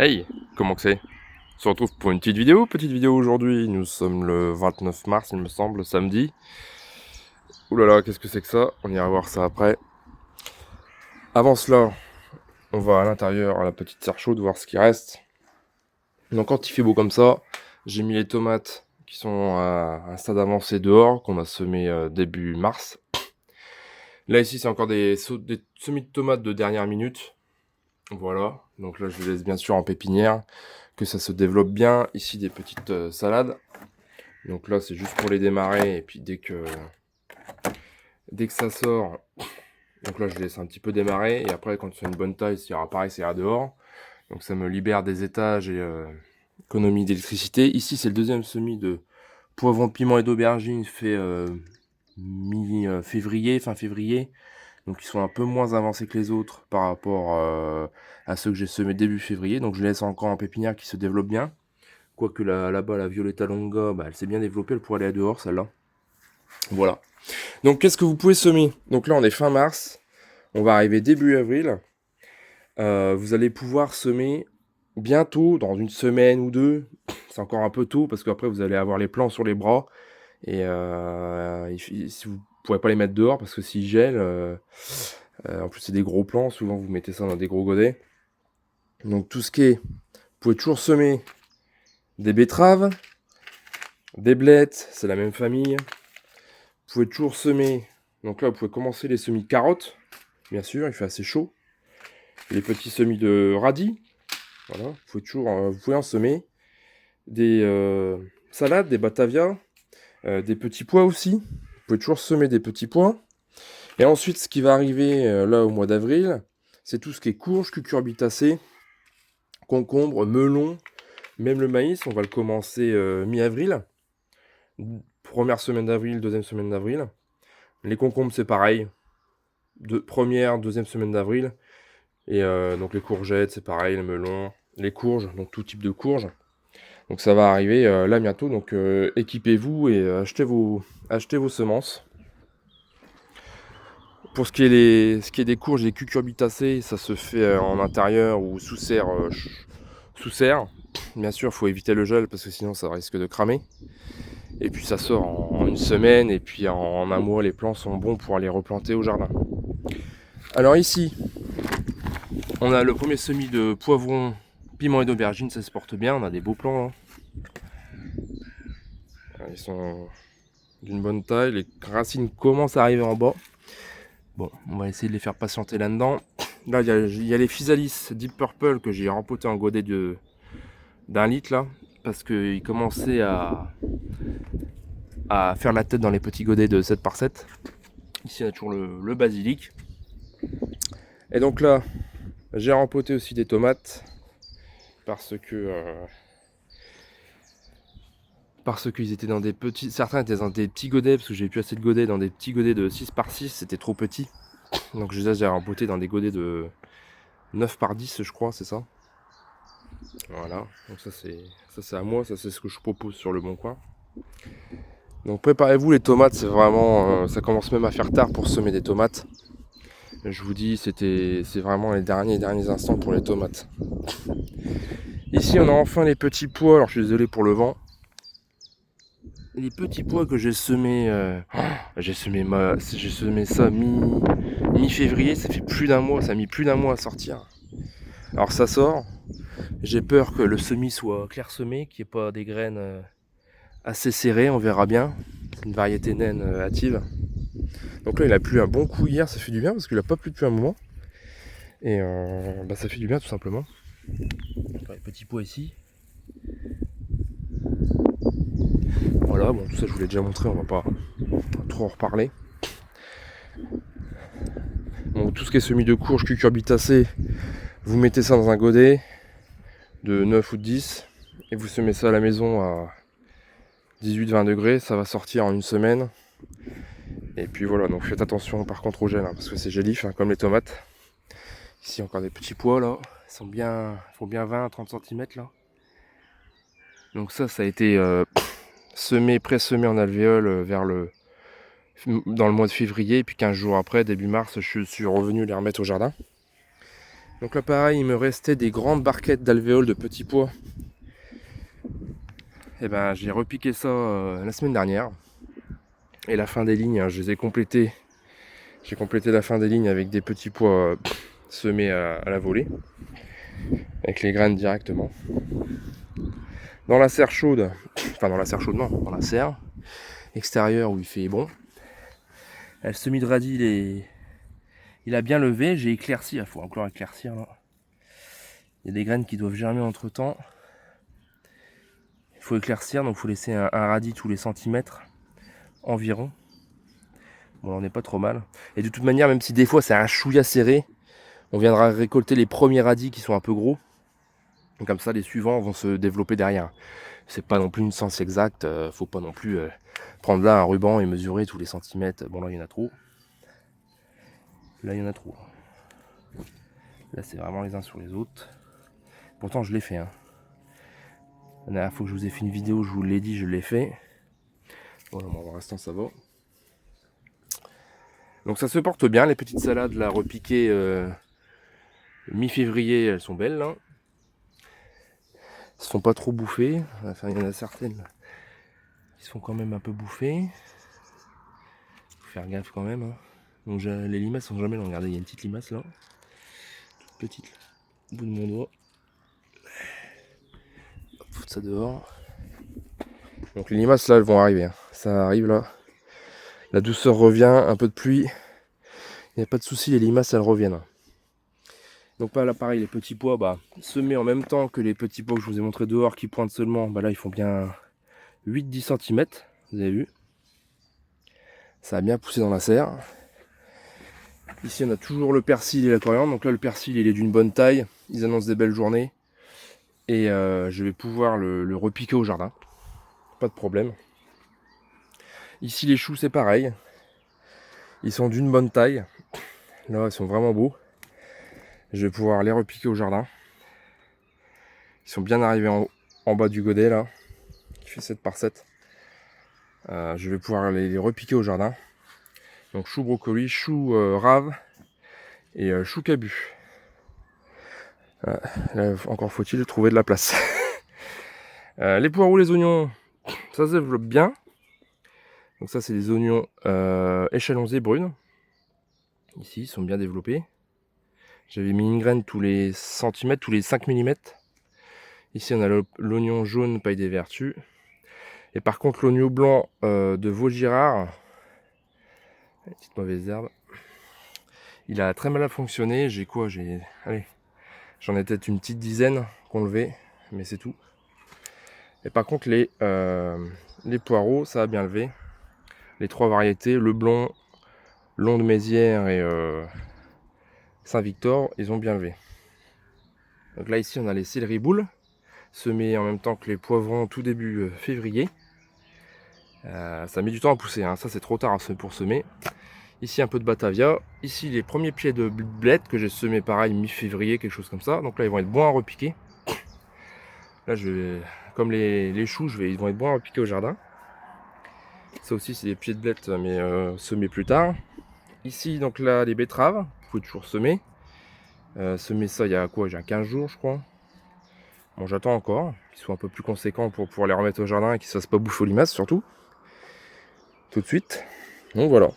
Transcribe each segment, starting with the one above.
Hey, comment que c'est? On se retrouve pour une petite vidéo aujourd'hui. Nous sommes le 29 mars, il me semble, samedi. Ouh là là, qu'est-ce que c'est que ça? On ira voir ça après. Avant cela, on va à l'intérieur, à la petite serre chaude, voir ce qui reste. Donc quand il fait beau comme ça, j'ai mis les tomates qui sont à un stade avancé dehors, qu'on a semé début mars. Là ici, c'est encore des semis de tomates de dernière minute. Voilà, donc là je les laisse bien sûr en pépinière, que ça se développe bien. Ici des petites salades. Donc là c'est juste pour les démarrer et puis dès que ça sort, donc là je laisse un petit peu démarrer et après quand c'est une bonne taille, c'est pareil, c'est à dehors. Donc ça me libère des étages et économie d'électricité. Ici c'est le deuxième semis de poivrons, piments et d'aubergines fait mi-février, fin février. Donc ils sont un peu moins avancés que les autres par rapport à ceux que j'ai semés début février. Donc je les laisse encore en pépinière qui se développe bien. Quoique là-bas, la Violetta Longa, bah, elle s'est bien développée, elle pourrait aller dehors celle-là. Voilà. Donc qu'est-ce que vous pouvez semer? Donc là on est fin mars, on va arriver début avril. Vous allez pouvoir semer bientôt, dans une semaine ou deux. C'est encore un peu tôt parce qu'après vous allez avoir les plants sur les bras. Et si vous pourrez pas les mettre dehors parce que s'ils gèlent, en plus c'est des gros plants, souvent vous mettez ça dans des gros godets. Donc tout ce qui est, vous pouvez toujours semer des betteraves, des blettes, c'est la même famille. Vous pouvez toujours semer, donc là vous pouvez commencer les semis carottes, bien sûr, il fait assez chaud. Les petits semis de radis, voilà, vous pouvez en semer. Des salades, des batavias, des petits pois aussi. Vous pouvez toujours semer des petits pois. Et ensuite, ce qui va arriver là au mois d'avril, c'est tout ce qui est courge, cucurbitacées, concombre, melon, même le maïs. On va le commencer mi-avril. Première semaine d'avril, deuxième semaine d'avril. Les concombres, c'est pareil. Première, deuxième semaine d'avril. Et donc les courgettes, c'est pareil, le melon, les courges, donc tout type de courges. Donc ça va arriver là bientôt, donc équipez-vous et achetez vos semences. Pour ce qui est des courges, des cucurbitacées, ça se fait en intérieur ou sous serre. Sous serre. Bien sûr, il faut éviter le gel parce que sinon ça risque de cramer. Et puis ça sort en une semaine et puis en un mois, les plants sont bons pour aller replanter au jardin. Alors ici, on a le premier semis de poivrons, piments et d'aubergines, ça se porte bien, on a des beaux plants. Hein. Ils sont d'une bonne taille, les racines commencent à arriver en bas. Bon, on va essayer de les faire patienter là-dedans. Là, il y a les Physalis Deep Purple que j'ai rempoté en godet d'un litre là, parce qu'ils commençaient à faire la tête dans les petits godets de 7 par 7. Ici, on a toujours le basilic. Et donc là, j'ai rempoté aussi des tomates parce qu'ils étaient dans des petits. Certains étaient dans des petits godets, parce que j'ai plus assez de godets dans des petits godets de 6 par 6, c'était trop petit. Donc je les ai rempotés dans des godets de 9 par 10, je crois, c'est ça. Voilà, donc ça c'est à moi, ça c'est ce que je propose sur le bon coin. Donc préparez-vous, les tomates, c'est vraiment. Ça commence même à faire tard pour semer des tomates. Je vous dis, c'est vraiment les derniers instants pour les tomates. Ici on a enfin les petits pois, alors je suis désolé pour le vent. Les petits pois que j'ai semés, j'ai semé ça mi-février, ça fait plus d'un mois, ça a mis plus d'un mois à sortir. Alors ça sort, j'ai peur que le semis soit clairsemé, qu'il n'y ait pas des graines assez serrées, on verra bien. C'est une variété naine hâtive. Donc là il a plu un bon coup hier, ça fait du bien parce qu'il n'a pas plu depuis un moment. Et ça fait du bien tout simplement. Les petits pois ici. Voilà, bon tout ça je vous l'ai déjà montré, on va pas trop en reparler. Bon, tout ce qui est semis de courge, cucurbitacées, vous mettez ça dans un godet de 9 ou de 10 et vous semez ça à la maison à 18-20 degrés, ça va sortir en une semaine. Et puis voilà, donc faites attention par contre au gel, hein, parce que c'est gélif, hein, comme les tomates. Ici encore des petits pois là, ils font bien 20-30 cm là. Donc ça a été pré-semé en alvéole dans le mois de février, et puis 15 jours après, début mars, je suis revenu les remettre au jardin. Donc là pareil, il me restait des grandes barquettes d'alvéoles de petits pois. Et ben j'ai repiqué ça la semaine dernière. Et la fin des lignes, hein, je les ai complétées. J'ai complété la fin des lignes avec des petits pois semés à la volée. Avec les graines directement. Dans la serre chaude, enfin dans la serre chaude non, dans la serre extérieure où il fait bon. Le semis de radis il a bien levé, j'ai éclairci, il faut encore éclaircir là. Il y a des graines qui doivent germer entre temps. Il faut éclaircir, donc il faut laisser un radis tous les centimètres environ. Bon, on n'est pas trop mal. Et de toute manière, même si des fois c'est un chouïa serré, on viendra récolter les premiers radis qui sont un peu gros. Donc comme ça, les suivants vont se développer derrière. C'est pas non plus une science exacte, faut pas non plus prendre là un ruban et mesurer tous les centimètres. Bon là il y en a trop. Là il y en a trop. Là c'est vraiment les uns sur les autres. Pourtant je l'ai fait. Hein. La dernière fois que je vous ai fait une vidéo, je vous l'ai dit, je l'ai fait. Voilà, bon, pour l'instant ça va. Donc ça se porte bien, les petites salades là repiquées mi-février, elles sont belles là. Elles se font pas trop bouffer. Enfin il y en a certaines qui se font quand même un peu bouffer. Faut faire gaffe quand même. Hein. Donc les limaces sont jamais là. Regardez, il y a une petite limace là. Toute petite là. Au bout de mon doigt. Foutre ça dehors. Donc les limaces là elles vont arriver. Hein. Ça arrive là. La douceur revient, un peu de pluie. Il n'y a pas de souci, les limaces elles reviennent. Donc là pareil, les petits pois semés en même temps que les petits pois que je vous ai montré dehors qui pointent seulement. Là ils font bien 8-10 cm. Vous avez vu. Ça a bien poussé dans la serre. Ici on a toujours le persil et la coriandre. Donc là le persil il est d'une bonne taille. Ils annoncent des belles journées. Et je vais pouvoir le repiquer au jardin. Pas de problème. Ici les choux c'est pareil. Ils sont d'une bonne taille. Là ils sont vraiment beaux. Je vais pouvoir les repiquer au jardin. Ils sont bien arrivés en bas du godet là. Qui fait 7 par 7. Je vais pouvoir les repiquer au jardin. Donc chou brocoli, chou rave et chou cabu. Là, encore faut-il trouver de la place. Les poireaux, les oignons, ça se développe bien. Donc ça c'est des oignons échelonsés brunes. Ici ils sont bien développés. J'avais mis une graine tous les centimètres, tous les 5 mm. Ici on a l'oignon jaune paille des vertus. Et par contre l'oignon blanc de Vaugirard, petite mauvaise herbe, il a très mal fonctionné. J'ai quoi? Allez, j'en ai peut-être une petite dizaine qu'on levait, mais c'est tout. Et par contre les poireaux, ça a bien levé. Les trois variétés, le blond, long de Mézières et Saint-Victor, ils ont bien levé. Donc là ici on a les céleri boules, semés en même temps que les poivrons tout début février. Ça met du temps à pousser, hein. Ça c'est trop tard pour semer. Ici un peu de batavia. Ici les premiers pieds de blette que j'ai semés pareil mi-février, quelque chose comme ça. Donc là ils vont être bons à repiquer. Là comme les choux, ils vont être bons à repiquer au jardin. Ça aussi c'est des pieds de blette mais semés plus tard. Ici donc là les betteraves, vous pouvez toujours semer. Semer ça il y a quoi? J'ai 15 jours je crois. Bon j'attends encore qu'ils soient un peu plus conséquents pour pouvoir les remettre au jardin et qu'ils ne se fassent pas bouffer aux limaces surtout. Tout de suite. Donc voilà.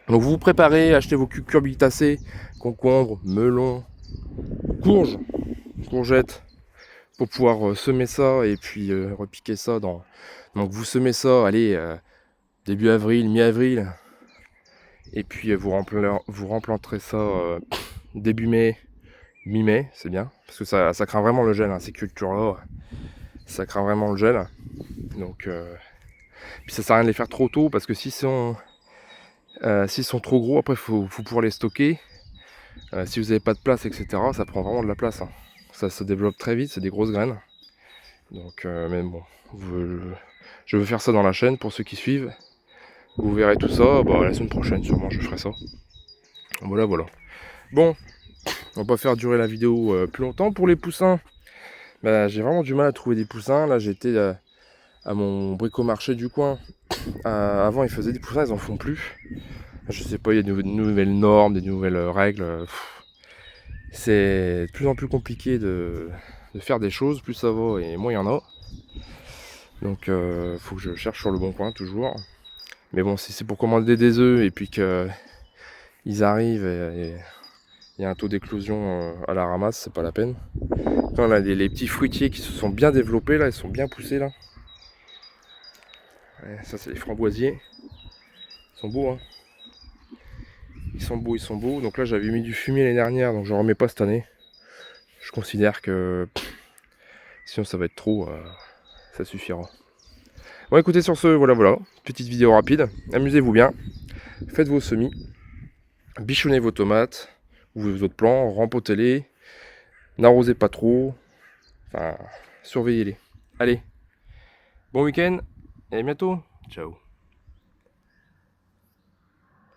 Donc vous vous préparez, achetez vos cucurbitacées, concombres, melons, courges, courgettes, pour pouvoir semer ça et puis repiquer ça dans. Donc vous semez ça, allez, début avril, mi-avril. Et puis vous replanterez ça début mai, mi-mai, c'est bien. Parce que ça craint vraiment le gel, hein, ces cultures-là. Ça craint vraiment le gel. Donc puis ça sert à rien de les faire trop tôt parce que s'ils sont trop gros, après faut pouvoir les stocker. Si vous n'avez pas de place, etc., ça prend vraiment de la place. Hein. Ça se développe très vite, c'est des grosses graines. Donc, mais bon, je veux faire ça dans la chaîne pour ceux qui suivent. Vous verrez tout ça la semaine prochaine, sûrement je ferai ça. Voilà. Bon, on va pas faire durer la vidéo plus longtemps. Pour les poussins, j'ai vraiment du mal à trouver des poussins. Là, j'étais à mon bricomarché du coin. Avant, ils faisaient des poussins, ils en font plus. Je sais pas, il y a de nouvelles normes, des nouvelles règles. C'est de plus en plus compliqué de faire des choses, plus ça va et moins il y en a. Donc faut que je cherche sur le bon coin toujours. Mais bon, si c'est pour commander des œufs et puis qu'ils arrivent et il y a un taux d'éclosion à la ramasse, c'est pas la peine. Là, on a les petits fruitiers qui se sont bien développés, là, ils sont bien poussés là. Ouais, ça c'est les framboisiers. Ils sont beaux, hein. Ils sont beaux, ils sont beaux. Donc là j'avais mis du fumier l'année dernière, donc je remets pas cette année. Je considère que sinon ça va être trop, ça suffira. Bon écoutez sur ce, voilà, petite vidéo rapide. Amusez-vous bien, faites vos semis, bichonnez vos tomates, ou vos autres plants, rempotez-les, n'arrosez pas trop, enfin surveillez-les. Allez, bon week-end et à bientôt, ciao.